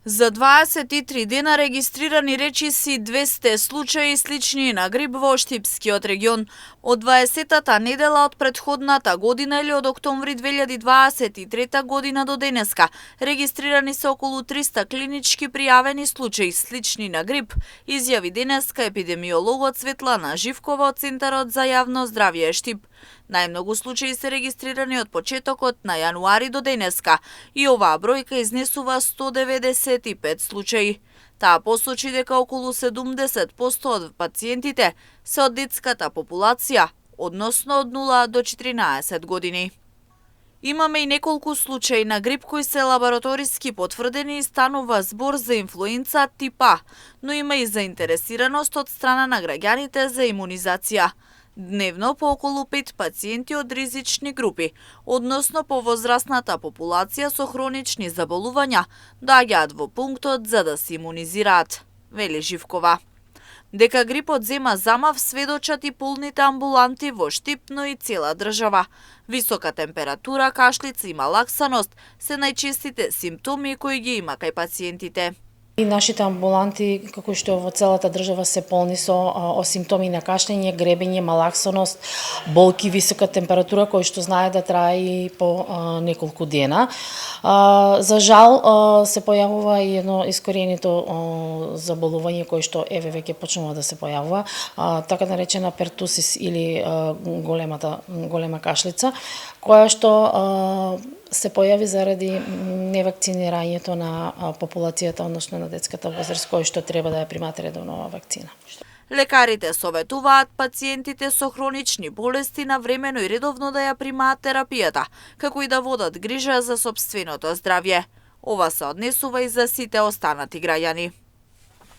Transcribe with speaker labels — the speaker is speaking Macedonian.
Speaker 1: За 23 дена регистрирани речиси 200 случаи слични на грип во Штипскиот регион. Од 20-та недела од претходната година или од октомври 2023 година до денеска регистрирани се околу 300 клинички пријавени случаи слични на грип, изјави денеска епидемиологот Светлана Живкова од Центарот за јавно здравје Штип. Најмногу случаи се регистрирани од почетокот на јануари до денеска и оваа бројка изнесува 195 случаи. Таа посочи дека околу 70% од пациентите се од детската популација, односно од 0 до 14 години. Имаме и неколку случаи на грип кои се лабораториски потврдени и станува збор за инфлуенца тип А, но има и заинтересираност од страна на граѓаните за имунизација. Дневно по околу 5 пациенти од ризични групи, односно по возрастната популација со хронични заболувања, доаѓаат во пунктот за да се имунизираат, вели Живкова. Дека грипот зема замав сведочат и полните амбуланти во Штип, но и цела држава. Висока температура, кашлица и малаксаност се најчестите симптоми кои ги има кај пациентите.
Speaker 2: И нашите амбуланти, како што во целата држава, се полни со симптоми на кашлење, гребење, малаксаност, болки, висока температура, кој што знае да трае и по неколку дена. За жал се појавува и едно искоренето заболување кој што веќе почнува да се појавува, така наречена пертусис или голема кашлица, која што се појави заради невакцинирањето на популацијата, односно на детската возраст, кој што треба да ја примат редовно оваа вакцина.
Speaker 1: Лекарите советуваат пациентите со хронични болести навремено и редовно да ја примаат терапијата, како и да водат грижа за сопственото здравје. Ова се однесува и за сите останати граѓани.